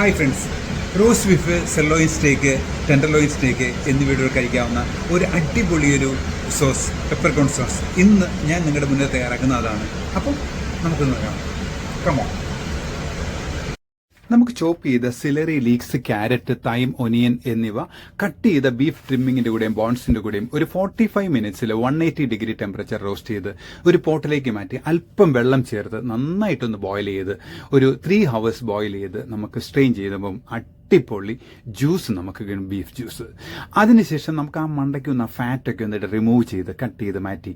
Hi friends, roast beef, സെർലോയിൻ സ്റ്റേക്ക്, tenderloin സ്റ്റേക്ക് എന്നിവയുടെ കഴിക്കാവുന്ന ഒരു അടിപൊളിയൊരു sauce, peppercorn sauce ഇന്ന് ഞാൻ നിങ്ങളുടെ മുന്നിൽ തയ്യാറാക്കുന്ന അതാണ്. അപ്പം നമുക്ക് നോക്കാം. കമോൺ. നമുക്ക് ചോപ്പ് ചെയ്ത ciliary, leaks, carrot, thyme, onion എന്നിവ കട്ട് ചെയ്ത ബീഫ് ട്രിമ്മിങ്ങിന്റെ കൂടെയും ബോൺസിന്റെ കൂടെയും ഒരു 45 മിനിറ്റ്സിൽ 180 ഡിഗ്രി ടെമ്പറേച്ചർ റോസ്റ്റ് ചെയ്ത് ഒരു പോട്ടിലേക്ക് മാറ്റി അല്പം വെള്ളം ചേർത്ത് നന്നായിട്ടൊന്ന് ബോയിൽ ചെയ്ത് ഒരു 3 hours ബോയിൽ ചെയ്ത് നമുക്ക് സ്ട്രെയിൻ ചെയ്തപ്പം അടിപൊളി ജ്യൂസ് നമുക്ക് കിട്ടും, ബീഫ് ജ്യൂസ്. അതിനുശേഷം നമുക്ക് ആ മണ്ടയ്ക്കൊന്ന് ആ ഫാറ്റൊക്കെ ഒന്നിട്ട് റിമൂവ് ചെയ്ത് കട്ട് ചെയ്ത് മാറ്റി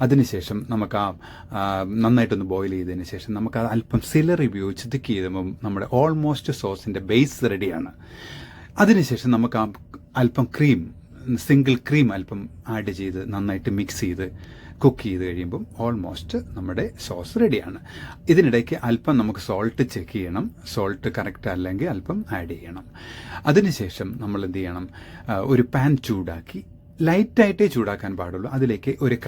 അതിനുശേഷം നമുക്ക് നന്നായിട്ടൊന്ന് ബോയിൽ ചെയ്തതിന് ശേഷം നമുക്ക് അല്പം സിലറി ഉപയോഗിച്ച് തിക്ക് ചെയ്തപ്പം നമ്മുടെ ഓൾമോസ്റ്റ് സോസിൻ്റെ ബേസ് റെഡിയാണ്. അതിനുശേഷം നമുക്ക് അല്പം സിംഗിൾ ക്രീം അല്പം ആഡ് ചെയ്ത് നന്നായിട്ട് മിക്സ് ചെയ്ത് കുക്ക് ചെയ്ത് കഴിയുമ്പം ഓൾമോസ്റ്റ് നമ്മുടെ സോസ് റെഡിയാണ്. ഇതിനിടയ്ക്ക് അല്പം നമുക്ക് സോൾട്ട് ചെക്ക് ചെയ്യണം. സോൾട്ട് കറക്റ്റ് അല്ലെങ്കിൽ അല്പം ആഡ് ചെയ്യണം. അതിനുശേഷം നമ്മൾ എന്ത് ചെയ്യണം, ഒരു പാൻ ചൂടാക്കി, ലൈറ്റായിട്ടേ ചൂടാക്കാൻ പാടുള്ളൂ. അതിലേക്ക് ഒരു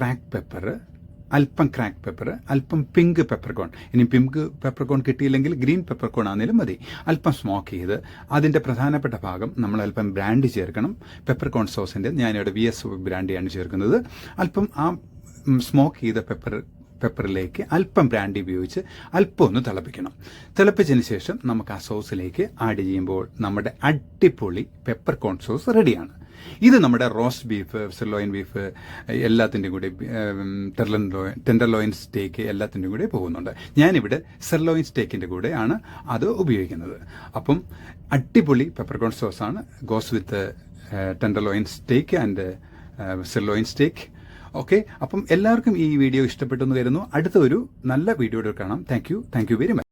അല്പം ക്രാക്ക് പെപ്പർ, അല്പം പിങ്ക് പെപ്പർകോൺ. ഇനി പിങ്ക് പെപ്പർകോൺ കിട്ടിയില്ലെങ്കിൽ ഗ്രീൻ പെപ്പർകോൺ ആണെങ്കിലും മതി. അല്പം സ്മോക്ക് ചെയ്ത് അതിൻ്റെ പ്രധാനപ്പെട്ട ഭാഗം നമ്മൾ അല്പം ബ്രാൻഡി ചേർക്കണം. പെപ്പർകോൺ സോസിൻ്റെ ഞാനിവിടെ VS ബ്രാൻഡിയാണ് ചേർക്കുന്നത്. അല്പം ആ സ്മോക്ക് ചെയ്ത പെപ്പറിലേക്ക് അല്പം ബ്രാൻഡി ഉപയോഗിച്ച് അല്പം ഒന്ന് തിളപ്പിക്കണം. തിളപ്പിച്ചതിന് ശേഷം നമുക്ക് ആ സോസിലേക്ക് ആഡ് ചെയ്യുമ്പോൾ നമ്മുടെ അടിപൊളി പെപ്പർകോൺ സോസ് റെഡിയാണ്. ഇത് നമ്മുടെ റോസ്റ്റ് ബീഫ്, സിർലോയിൻ ബീഫ് എല്ലാത്തിൻ്റെയും കൂടി, ടെൻഡർലോയിൻ സ്റ്റേക്ക് എല്ലാത്തിൻ്റെയും കൂടെ പോകുന്നുണ്ട്. ഞാനിവിടെ സിർലോയിൻ സ്റ്റേക്കിൻ്റെ കൂടെ ആണ് അത് ഉപയോഗിക്കുന്നത്. അപ്പം അടിപൊളി പെപ്പർകോൺ സോസാണ്, goes with tenderloin steak and sirloin steak. Okay, അപ്പം എല്ലാവർക്കും ഈ വീഡിയോ ഇഷ്ടപ്പെട്ടെന്ന് കരുതുന്നു. അടുത്ത ഒരു നല്ല വീഡിയോയിൽ കാണാം. Thank you very much.